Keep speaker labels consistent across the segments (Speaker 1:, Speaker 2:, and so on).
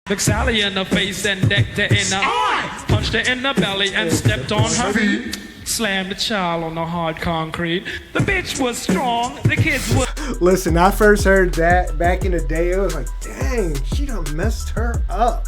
Speaker 1: Looked Sally in the face and decked her in the eye, punched her in the belly and stepped on her feet. Slammed the child on the hard concrete. The bitch was strong, the kids were.
Speaker 2: Listen, I first heard that back in the day. It was like, dang, she done messed her up.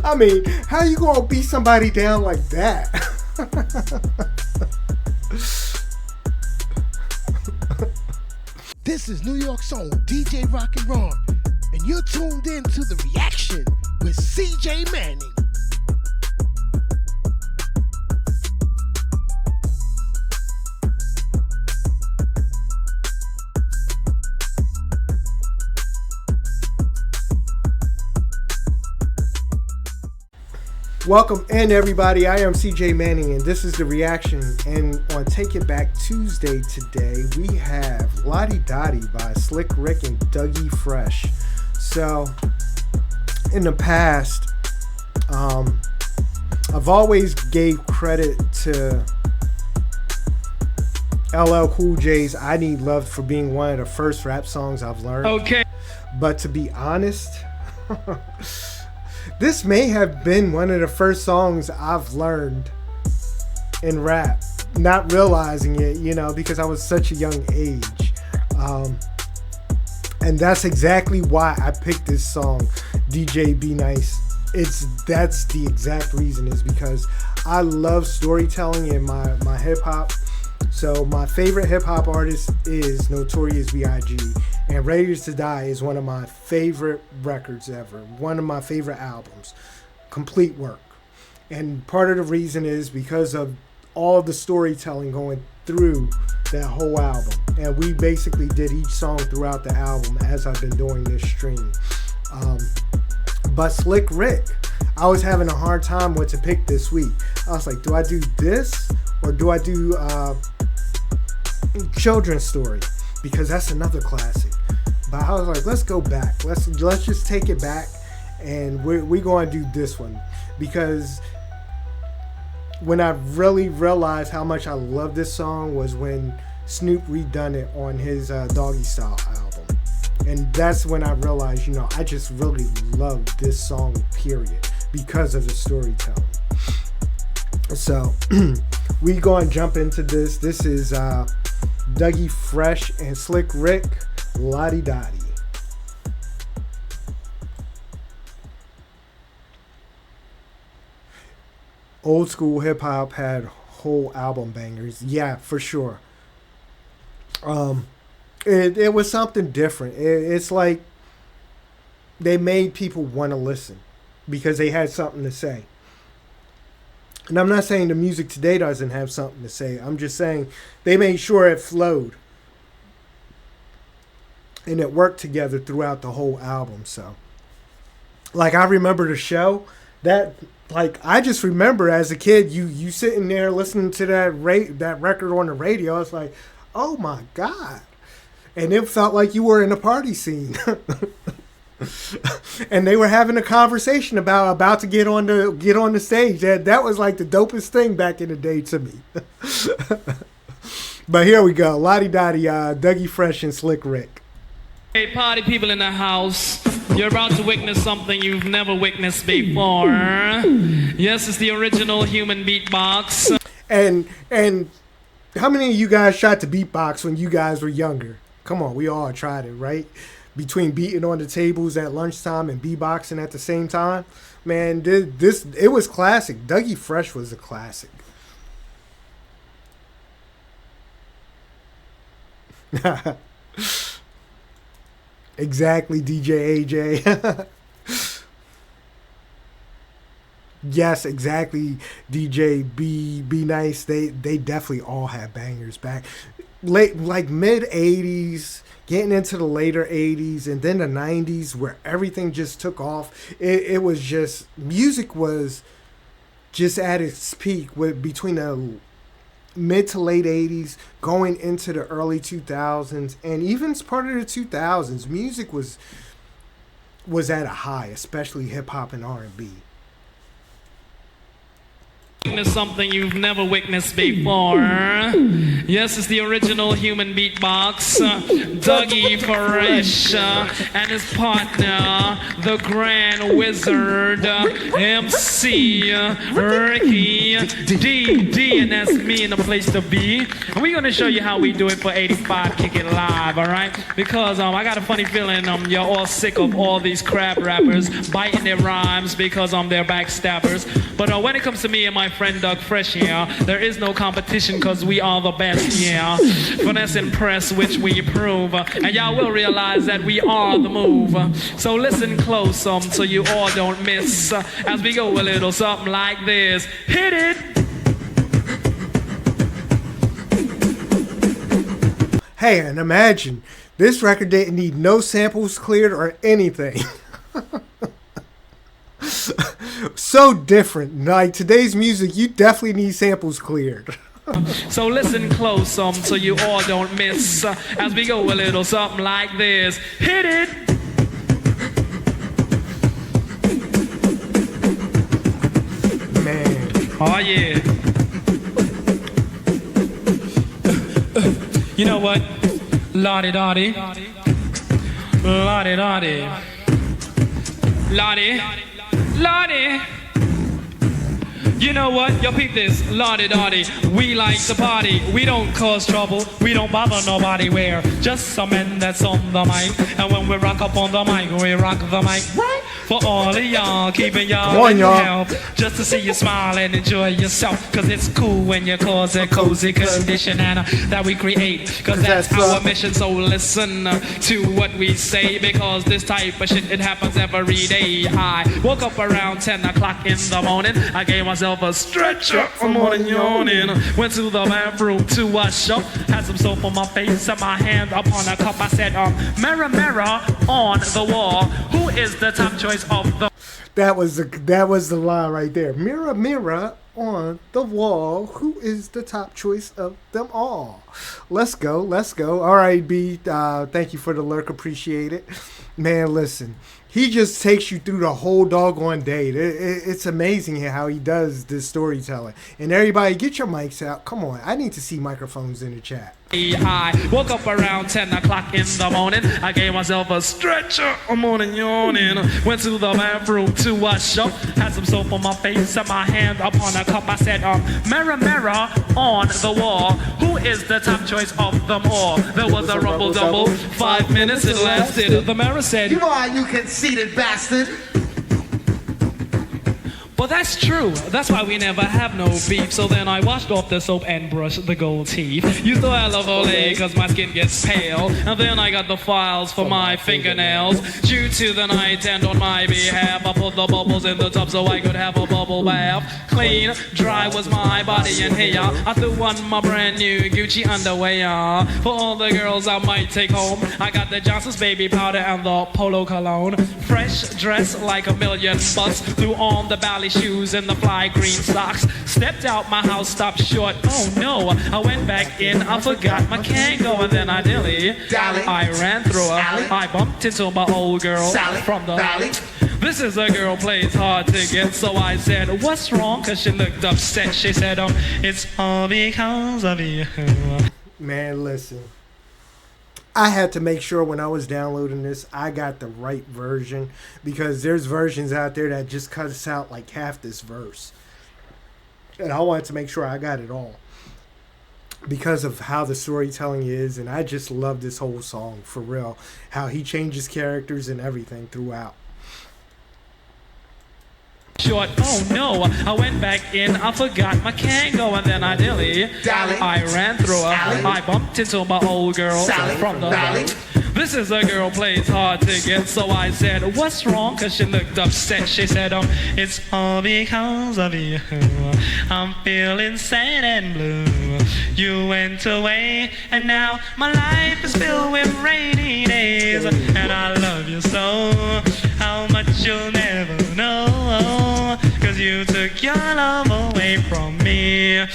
Speaker 2: I mean, how you gonna beat somebody down like that?
Speaker 3: This is New York's own DJ Rock and Ron, and you're tuned in to The Reaction with CJ Manning.
Speaker 2: Welcome in, everybody. I am CJ Manning, and this is The Reaction. And on Take It Back Tuesday today, we have Lottie Dottie by Slick Rick and Dougie Fresh. So, in the past, I've always gave credit to LL Cool J's I Need Love for being one of the first rap songs I've learned.
Speaker 1: Okay.
Speaker 2: But to be honest, this may have been one of the first songs I've learned in rap, not realizing it, because I was such a young age. And that's exactly why I picked this song, DJ Be Nice. That's the exact reason, is because I love storytelling in my hip hop. So my favorite hip hop artist is Notorious B.I.G. and Raiders to Die is one of my favorite records ever. One of my favorite albums. Complete work. And part of the reason is because of all the storytelling going through that whole album. And we basically did each song throughout the album as I've been doing this stream. But Slick Rick, I was having a hard time what to pick this week. I was like, do I do this or do I do Children's Story? Because that's another classic. But I was like, let's go back. Let's just take it back, and we're going to do this one. Because when I really realized how much I love this song was when Snoop redone it on his Doggy Style album. And that's when I realized, I just really love this song, period, because of the storytelling. So, we going to jump into this. This is Dougie Fresh and Slick Rick, Lottie Dottie. Old school hip hop had whole album bangers. Yeah, for sure. It was something different. It's like they made people want to listen because they had something to say. And I'm not saying the music today doesn't have something to say. I'm just saying they made sure it flowed. And it worked together throughout the whole album. So, I remember the show that, I just remember as a kid, you sitting there listening to that record on the radio. It's like, oh my God. And it felt like you were in a party scene. And they were having a conversation about to get on the stage. That was like the dopest thing back in the day to me. But here we go. Lottie Dottie, Dougie Fresh and Slick Rick.
Speaker 1: Hey, party people in the house. You're about to witness something you've never witnessed before. Yes, it's the original human beatbox.
Speaker 2: And how many of you guys shot the beatbox when you guys were younger? Come on, we all tried it, right? Between beating on the tables at lunchtime and beatboxing at the same time. Man, it was classic. Dougie Fresh was a classic. Exactly, DJ AJ. Yes, exactly, DJ Be Nice. They definitely all had bangers back. Mid 80s, getting into the later 80s, and then the 90s where everything just took off. It was just, music was just at its peak between the mid to late 80s going into the early 2000s, and even part of the 2000s. Music was at a high, especially hip hop and R&B.
Speaker 1: witness something you've never witnessed before. Yes, it's the original human beatbox, Dougie Fresh, and his partner, the Grand Wizard, MC Ricky D, and that's me in the place to be. And we're gonna show you how we do it for 85 Kick It Live, all right? Because I got a funny feeling you're all sick of all these crap rappers biting their rhymes because they're backstabbers. But when it comes to me and my friend Doug Fresh here, there is no competition because we are the best, yeah. Finesse and press, which we prove. And y'all will realize that we are the move. So listen close so you all don't miss as we go a little something like this. Hit it!
Speaker 2: Hey, and imagine, this record didn't need no samples cleared or anything. So different. Like today's music, you definitely need samples cleared.
Speaker 1: So listen close so you all don't miss as we go a little something like this. Hit it!
Speaker 2: Man.
Speaker 1: Oh yeah. You know what? Lottie-dottie. Lottie-dottie. Lottie. Lottie. You know what? Yo, peep this. Lottie-dottie. We like to party. We don't cause trouble. We don't bother nobody. We're just some men that's on the mic. And when we rock up on the mic, we rock the mic. Right? For all of y'all, keeping y'all in help. Just to see you smile and enjoy yourself. Cause it's cool when you cause a cozy condition and that we create. Cause that's our mission. So listen to what we say. Because this type of shit, it happens every day. I woke up around 10 o'clock in the morning. I gave myself a stretcher for more than yawning. Went to the bathroom to wash up. Had some soap on my face and my hand upon a cup. I said, mirror, mirror on the wall, who is the top choice of the...
Speaker 2: That was the line right there. Mirror, mirror on the wall, who is the top choice of them all? Let's go. All right, B. Thank you for the lurk. Appreciate it. Man, listen. He just takes you through the whole doggone day. It's amazing how he does this storytelling. And everybody, get your mics out. Come on. I need to see microphones in the chat.
Speaker 1: I woke up around 10 o'clock in the morning. I gave myself a stretcher, a morning yawning. Went to the bathroom to wash up. Had some soap on my face and my hand upon a cup. I said, mirror, mirror on the wall, who is the top choice of them all? There was a rumble double. 5 minutes it lasted. The mirror said,
Speaker 3: You know how you conceited bastard.
Speaker 1: well, that's true. That's why we never have no beef. So then I washed off the soap and brushed the gold teeth. Used to have Olay cause my skin gets pale. And then I got the files for my fingernails. Due to the night and on my behalf, I put the bubbles in the tub so I could have a bubble bath. Clean, dry was my body and hair. I threw on my brand new Gucci underwear. For all the girls I might take home, I got the Johnson's baby powder and the Polo cologne. Fresh dress like a million bucks. Threw on the ballet shoes and the fly green socks. Stepped out my house, stopped short. Oh no, I went back in, I forgot my Kango, and then I I ran through her. I bumped into my old girl from the valley. This is a girl plays hard to get, so I said, what's wrong? Cause she looked upset. She said, it's all because of you.
Speaker 2: Man, listen. I had to make sure when I was downloading this, I got the right version, because there's versions out there that just cuts out like half this verse. And I wanted to make sure I got it all because of how the storytelling is. And I just love this whole song, for real. How he changes characters and everything throughout.
Speaker 1: Short, oh no, I went back in, I forgot my Kango, and then I I ran through her. I bumped into my old girl from the valley. This is a girl plays hard to get, so I said, what's wrong? Cause she looked upset. She said, it's all because of you. I'm feeling sad and blue. You went away, and now my life is filled with rainy days. And I love you so, how much you'll never know. Cause you took your love away from me.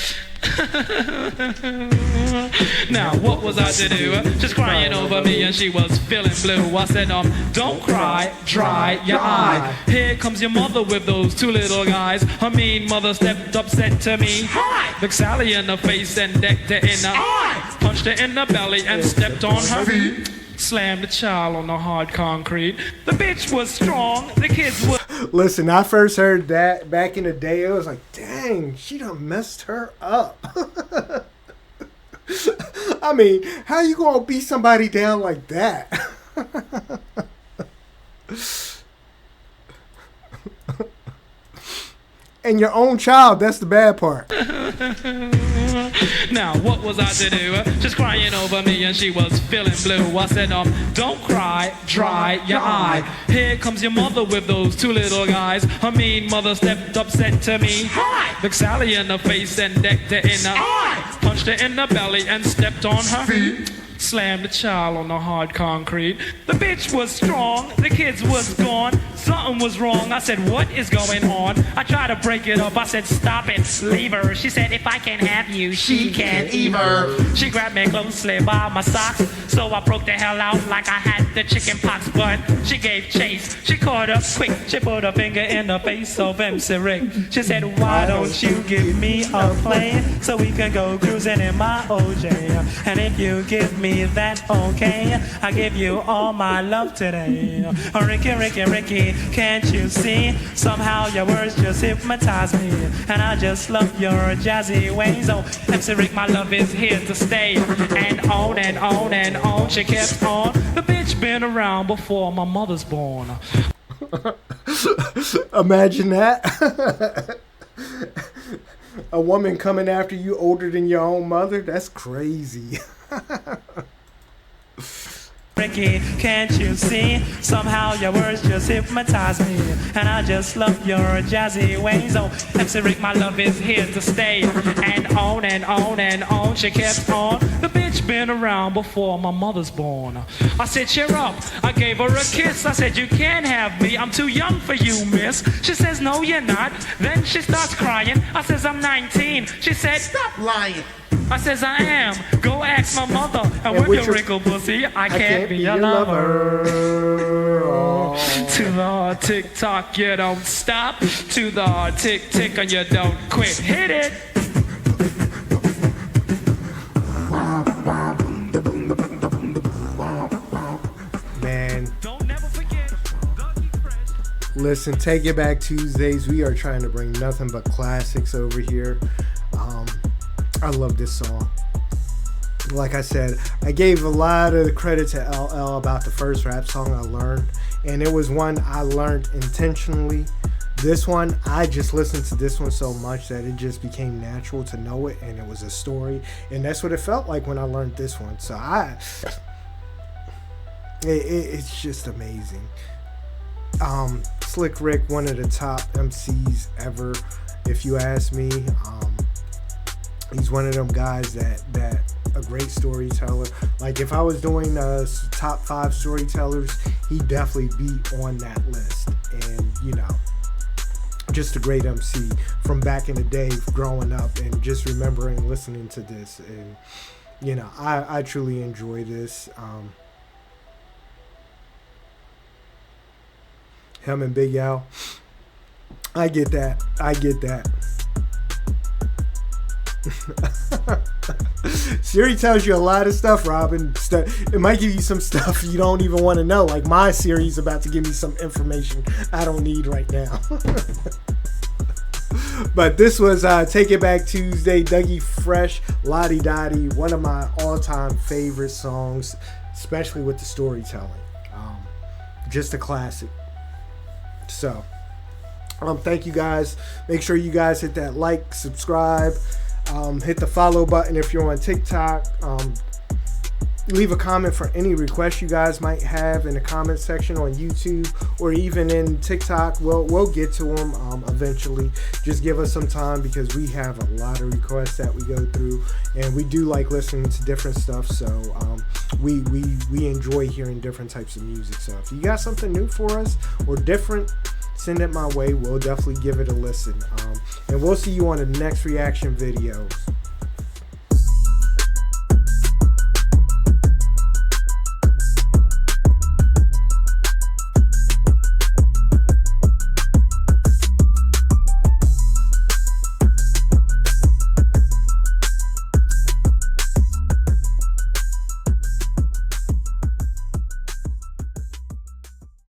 Speaker 1: Now, what was I to do? She's crying over me and she was feeling blue. I said, don't cry, dry your eye. Here comes your mother with those two little guys. Her mean mother stepped up, said to me, looked Sally in the face and decked her in the eye. Punched her in the belly and stepped on her feet. Slammed the child on the hard concrete. The bitch was strong, the kids were...
Speaker 2: Listen, I first heard that back in the day. It was like, dang, she done messed her up. I mean, how you gonna beat somebody down like that? And your own child, that's the bad part.
Speaker 1: Now, what was I to do? She's crying over me and she was feeling blue. I said, don't cry, dry your eye. Here comes your mother with those two little guys. Her mean mother stepped up, said to me, looked Sally in the face and decked her in the eye. Punched her in the belly and stepped on her feet. Slammed the child on the hard concrete. The bitch was strong, the kids was gone. Something was wrong. I said, what is going on? I tried to break it up. I said, stop it, leave her. She said, if I can't have you, she can't either. She grabbed me closely by my socks, so I broke the hell out like I had the chicken pox. But she gave chase. She caught up quick. She put her finger in the face of MC Rick. She said, why don't you give me a plane so we can go cruising in my OJ? And if you give me that, okay, I give you all my love today. Oh, Ricky, Ricky, Ricky, can't you see? Somehow your words just hypnotize me, and I just love your jazzy ways. Oh, MC Rick, my love is here to stay. And on and on and on, she kept on. The bitch been around before my mother's born.
Speaker 2: Imagine that. A woman coming after you older than your own mother? That's crazy.
Speaker 1: Ricky, can't you see? Somehow your words just hypnotize me, and I just love your jazzy ways. Oh, MC Rick, my love is here to stay. And on and on and on, she kept on. The bitch been around before my mother's born. I said, cheer up. I gave her a kiss. I said, you can't have me. I'm too young for you, miss. She says, no, you're not. Then she starts crying. I says, I'm 19. She said, stop lying. I says, I am. Go ask my mother. And with your wrinkled pussy, I can't be your lover. Oh. To the tick-tock, you don't stop. To the tick-tick, and you don't quit. Hit it.
Speaker 2: Man.
Speaker 1: Don't never forget.
Speaker 2: Listen, Take It Back Tuesdays. We are trying to bring nothing but classics over here. I love this song. Like I said, I gave a lot of the credit to LL about the first rap song I learned, and it was one I learned intentionally. This one, I just listened to this one so much that it just became natural to know it, and it was a story, and that's what it felt like when I learned this one. So it's just amazing. Slick Rick, one of the top MCs ever, if you ask me. He's one of them guys that a great storyteller. Like if I was doing top 5 storytellers, he'd definitely be on that list. And you know, just a great MC from back in the day, growing up and just remembering listening to this. And you know, I truly enjoy this. Him and Big Al, I get that. Siri tells you a lot of stuff, Robin. It might give you some stuff you don't even want to know. Like my Siri's about to give me some information I don't need right now. But this was Take It Back Tuesday, Dougie Fresh, Lottie Dottie, one of my all-time favorite songs, especially with the storytelling. Just a classic. So, thank you guys. Make sure you guys hit that like, subscribe. Hit the follow button if you're on TikTok. Leave a comment for any requests you guys might have in the comment section on YouTube or even in TikTok. We'll get to them eventually. Just give us some time because we have a lot of requests that we go through, and we do like listening to different stuff. So we enjoy hearing different types of music. So if you got something new for us or different, send it my way. We'll definitely give it a listen. And we'll see you on the next reaction videos.